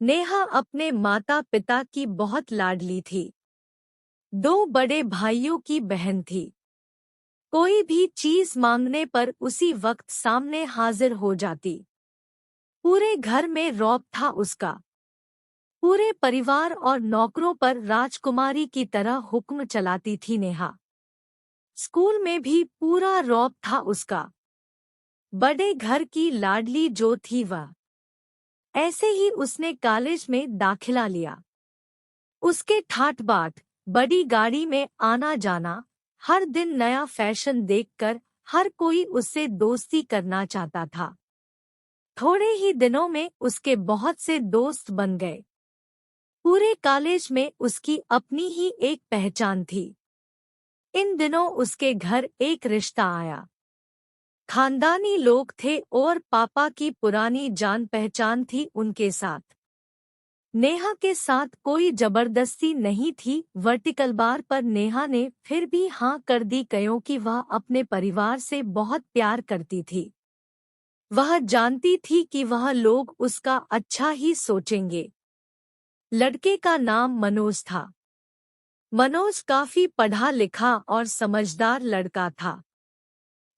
नेहा अपने माता पिता की बहुत लाडली थी। दो बड़े भाइयों की बहन थी। कोई भी चीज मांगने पर उसी वक्त सामने हाजिर हो जाती। पूरे घर में रौब था उसका। पूरे परिवार और नौकरों पर राजकुमारी की तरह हुक्म चलाती थी नेहा। स्कूल में भी पूरा रौब था उसका। बड़े घर की लाडली जो थी वह। ऐसे ही उसने कॉलेज में दाखिला लिया। उसके ठाट बाट, बड़ी गाड़ी में आना जाना, हर दिन नया फैशन देखकर हर कोई उससे दोस्ती करना चाहता था। थोड़े ही दिनों में उसके बहुत से दोस्त बन गए। पूरे कॉलेज में उसकी अपनी ही एक पहचान थी। इन दिनों उसके घर एक रिश्ता आया। खानदानी लोग थे और पापा की पुरानी जान पहचान थी उनके साथ। नेहा के साथ कोई जबरदस्ती नहीं थी। वर्टिकल बार पर नेहा ने फिर भी हाँ कर दी क्योंकि वह अपने परिवार से बहुत प्यार करती थी। वह जानती थी कि वह लोग उसका अच्छा ही सोचेंगे। लड़के का नाम मनोज था। मनोज काफी पढ़ा लिखा और समझदार लड़का था।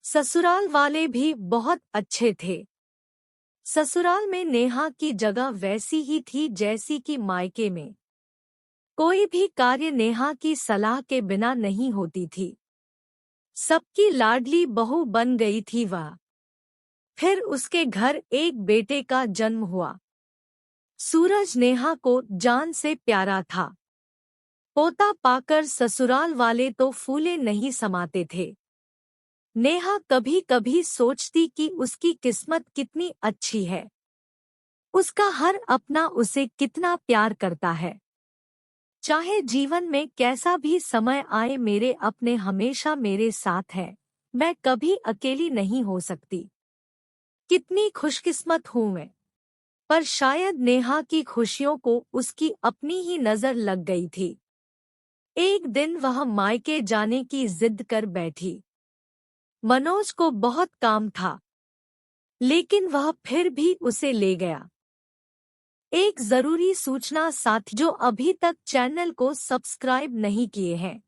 ससुराल वाले भी बहुत अच्छे थे। ससुराल में नेहा की जगह वैसी ही थी जैसी कि मायके में। कोई भी कार्य नेहा की सलाह के बिना नहीं होती थी। सबकी लाडली बहू बन गई थी वह। फिर उसके घर एक बेटे का जन्म हुआ। सूरज नेहा को जान से प्यारा था। पोता पाकर ससुराल वाले तो फूले नहीं समाते थे। नेहा कभी कभी सोचती कि उसकी किस्मत कितनी अच्छी है। उसका हर अपना उसे कितना प्यार करता है। चाहे जीवन में कैसा भी समय आए मेरे अपने हमेशा मेरे साथ है। मैं कभी अकेली नहीं हो सकती। कितनी खुशकिस्मत हूँ मैं। पर शायद नेहा की खुशियों को उसकी अपनी ही नजर लग गई थी। एक दिन वह मायके जाने की जिद कर बैठी। मनोज को बहुत काम था, लेकिन वह फिर भी उसे ले गया। एक जरूरी सूचना साथ जो अभी तक चैनल को सब्सक्राइब नहीं किए हैं,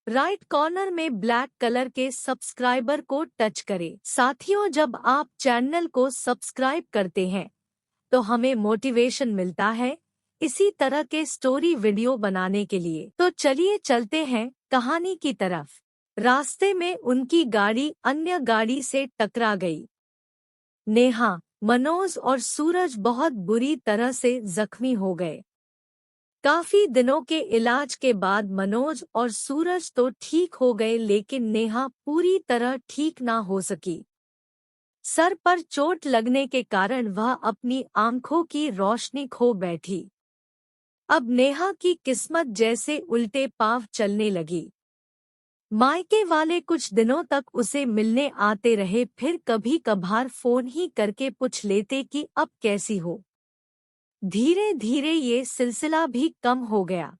राइट कॉर्नर में ब्लैक कलर के सब्सक्राइबर को टच करें। साथियों, जब आप चैनल को सब्सक्राइब करते हैं तो हमें मोटिवेशन मिलता है इसी तरह के स्टोरी वीडियो बनाने के लिए। तो चलिए चलते हैं कहानी की तरफ। रास्ते में उनकी गाड़ी अन्य गाड़ी से टकरा गई। नेहा, मनोज और सूरज बहुत बुरी तरह से जख्मी हो गए। काफी दिनों के इलाज के बाद मनोज और सूरज तो ठीक हो गए, लेकिन नेहा पूरी तरह ठीक ना हो सकी। सर पर चोट लगने के कारण वह अपनी आंखों की रोशनी खो बैठी। अब नेहा की किस्मत जैसे उल्टे पांव चलने लगी। मायके वाले कुछ दिनों तक उसे मिलने आते रहे, फिर कभी कभार फोन ही करके पूछ लेते कि अब कैसी हो। धीरे धीरे ये सिलसिला भी कम हो गया।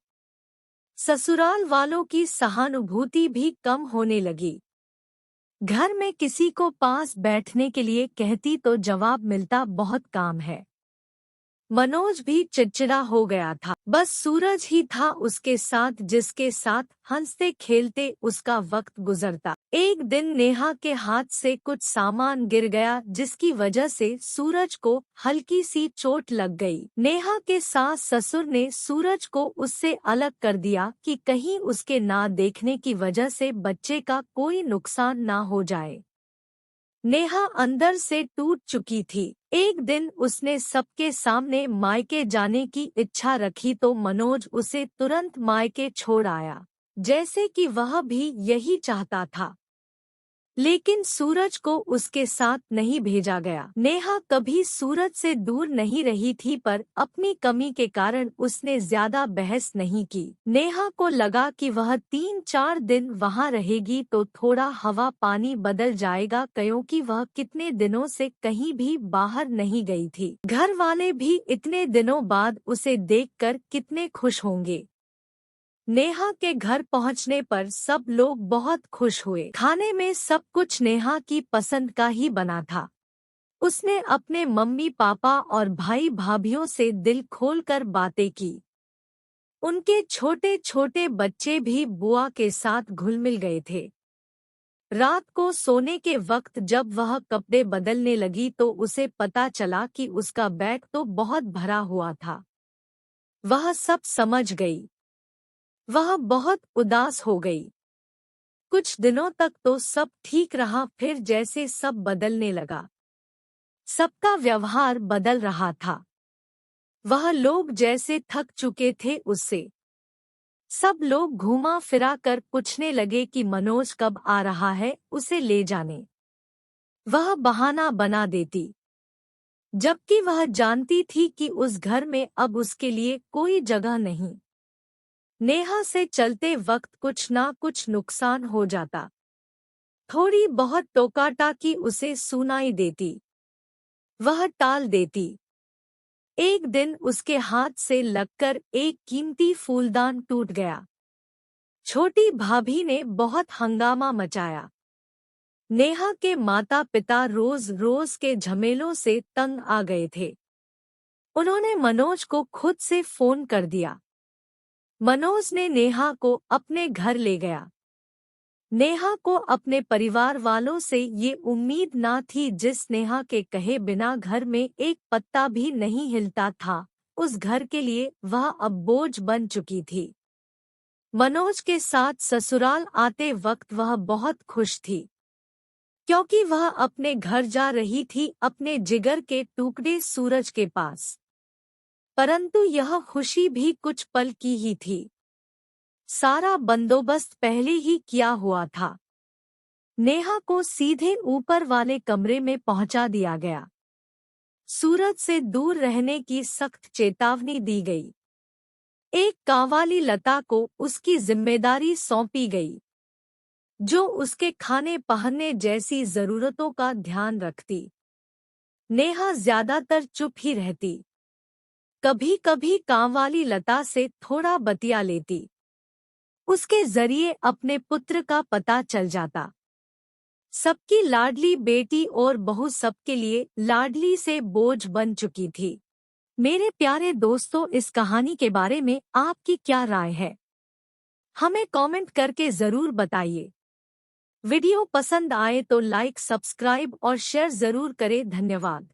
ससुराल वालों की सहानुभूति भी कम होने लगी। घर में किसी को पास बैठने के लिए कहती तो जवाब मिलता बहुत काम है। मनोज भी चिड़चिड़ा हो गया था। बस सूरज ही था उसके साथ, जिसके साथ हंसते खेलते उसका वक्त गुजरता। एक दिन नेहा के हाथ से कुछ सामान गिर गया, जिसकी वजह से सूरज को हल्की सी चोट लग गई। नेहा के सास ससुर ने सूरज को उससे अलग कर दिया कि कहीं उसके ना देखने की वजह से बच्चे का कोई नुकसान ना हो जाए। नेहा अंदर से टूट चुकी थी। एक दिन उसने सबके सामने मायके जाने की इच्छा रखी तो मनोज उसे तुरंत मायके छोड़ आया, जैसे कि वह भी यही चाहता था। लेकिन सूरज को उसके साथ नहीं भेजा गया। नेहा कभी सूरज से दूर नहीं रही थी, पर अपनी कमी के कारण उसने ज्यादा बहस नहीं की। नेहा को लगा कि वह 3-4 दिन वहां रहेगी तो थोड़ा हवा पानी बदल जाएगा, क्योंकि वह कितने दिनों से कहीं भी बाहर नहीं गई थी। घर वाले भी इतने दिनों बाद उसे देखकर कितने खुश होंगे। नेहा के घर पहुंचने पर सब लोग बहुत खुश हुए। खाने में सब कुछ नेहा की पसंद का ही बना था। उसने अपने मम्मी पापा और भाई भाभीयों से दिल खोलकर बातें की। उनके छोटे छोटे बच्चे भी बुआ के साथ घुल मिल गए थे। रात को सोने के वक्त जब वह कपड़े बदलने लगी तो उसे पता चला कि उसका बैग तो बहुत भरा हुआ था। वह सब समझ गई। वह बहुत उदास हो गई। कुछ दिनों तक तो सब ठीक रहा, फिर जैसे सब बदलने लगा। सबका व्यवहार बदल रहा था। वह लोग जैसे थक चुके थे उससे। सब लोग घूमा फिरा कर पूछने लगे कि मनोज कब आ रहा है, उसे ले जाने। वह बहाना बना देती, जबकि वह जानती थी कि उस घर में अब उसके लिए कोई जगह नहीं। नेहा से चलते वक्त कुछ ना कुछ नुकसान हो जाता। थोड़ी बहुत टोकाटाकी उसे सुनाई देती। वह टाल देती। एक दिन उसके हाथ से लगकर एक कीमती फूलदान टूट गया। छोटी भाभी ने बहुत हंगामा मचाया। नेहा के माता पिता रोज रोज के झमेलों से तंग आ गए थे। उन्होंने मनोज को खुद से फोन कर दिया। मनोज ने नेहा को अपने घर ले गया। नेहा को अपने परिवार वालों से ये उम्मीद ना थी। जिस नेहा के कहे बिना घर में एक पत्ता भी नहीं हिलता था, उस घर के लिए वह अब बोझ बन चुकी थी। मनोज के साथ ससुराल आते वक्त वह बहुत खुश थी, क्योंकि वह अपने घर जा रही थी, अपने जिगर के टुकड़े सूरज के पास। परंतु यह खुशी भी कुछ पल की ही थी। सारा बंदोबस्त पहले ही किया हुआ था। नेहा को सीधे ऊपर वाले कमरे में पहुंचा दिया गया। सूरज से दूर रहने की सख्त चेतावनी दी गई। एक कांवाली लता को उसकी जिम्मेदारी सौंपी गई, जो उसके खाने पहनने जैसी जरूरतों का ध्यान रखती। नेहा ज्यादातर चुप ही रहती। कभी कभी कांवाली लता से थोड़ा बतिया लेती। उसके जरिए अपने पुत्र का पता चल जाता। सबकी लाडली बेटी और बहू सबके लिए लाडली से बोझ बन चुकी थी। मेरे प्यारे दोस्तों, इस कहानी के बारे में आपकी क्या राय है? हमें कमेंट करके जरूर बताइए। वीडियो पसंद आए तो लाइक, सब्सक्राइब और शेयर जरूर करें। धन्यवाद।